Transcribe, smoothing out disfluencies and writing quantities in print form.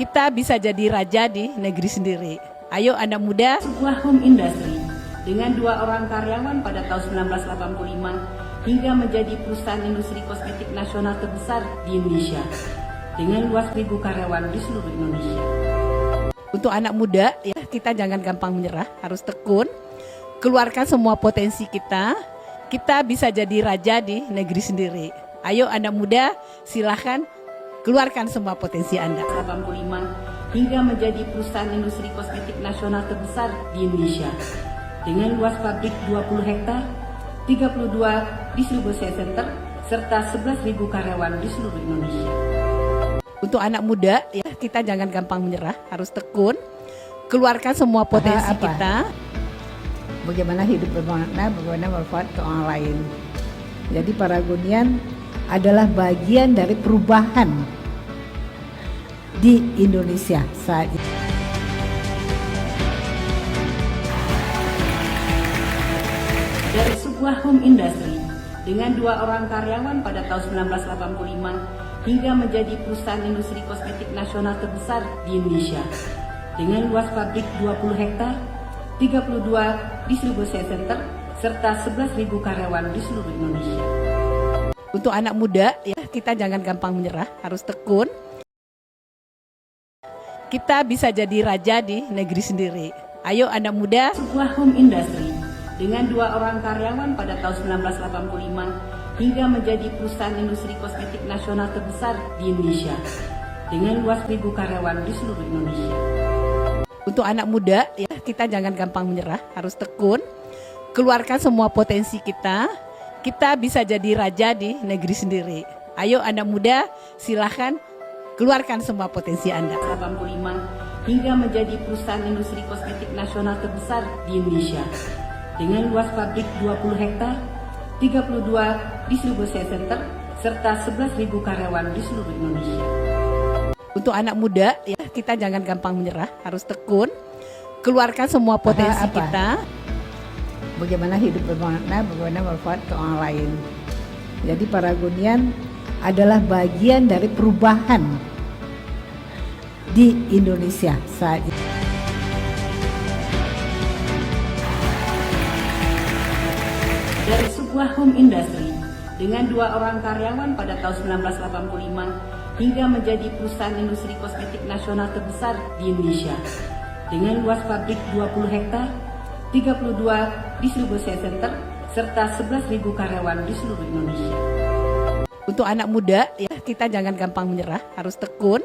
Kita bisa jadi raja di negeri sendiri. Ayo anak muda. Sebuah home industry dengan 2 orang karyawan pada tahun 1985 hingga menjadi perusahaan industri kosmetik nasional terbesar di Indonesia dengan luas 1.000 karyawan di seluruh Indonesia. Untuk anak muda, ya kita jangan gampang menyerah, harus tekun, keluarkan semua potensi kita. Kita bisa jadi raja di negeri sendiri. Ayo anak muda, silahkan keluarkan semua potensi Anda. 85 hingga menjadi perusahaan industri kosmetik nasional terbesar di Indonesia dengan luas pabrik 20 hektar, 32 distribusi center, serta 11.000 karyawan di seluruh Indonesia. Untuk anak muda, ya kita jangan gampang menyerah, harus tekun, keluarkan semua potensi kita. Bagaimana hidup bermakna, bagaimana bermanfaat ke orang lain. Jadi Paragonian adalah bagian dari perubahan di Indonesia saat ini. Dari sebuah home industry dengan 2 orang karyawan pada tahun 1985 hingga menjadi perusahaan industri kosmetik nasional terbesar di Indonesia dengan luas pabrik 20 hektar, 32 distribusi center, serta 11.000 karyawan di seluruh Indonesia. Untuk anak muda, ya kita jangan gampang menyerah, harus tekun. Kita bisa jadi raja di negeri sendiri. Ayo anak muda. Sebuah home industry dengan 2 orang karyawan pada tahun 1985 hingga menjadi perusahaan industri kosmetik nasional terbesar di Indonesia dengan luas 1.000 karyawan di seluruh Indonesia. Untuk anak muda, ya kita jangan gampang menyerah, harus tekun, keluarkan semua potensi kita. Kita bisa jadi raja di negeri sendiri. Ayo anak muda, silahkan keluarkan semua potensi Anda. 85 hingga menjadi perusahaan industri kosmetik nasional terbesar di Indonesia dengan luas pabrik 20 hektar, 32 distribusi center, serta 11.000 karyawan di seluruh Indonesia. Untuk anak muda, ya kita jangan gampang menyerah, harus tekun, keluarkan semua potensi kita. Bagaimana hidup bermakna, bagaimana bermanfaat ke orang lain. Jadi Paragonian adalah bagian dari perubahan di Indonesia saat ini. Dari sebuah home industry dengan 2 orang karyawan pada tahun 1985 hingga menjadi perusahaan industri kosmetik nasional terbesar di Indonesia dengan luas pabrik 20 hektar, 32 distribusi center, serta 11.000 karyawan di seluruh Indonesia. Untuk anak muda, ya kita jangan gampang menyerah, harus tekun,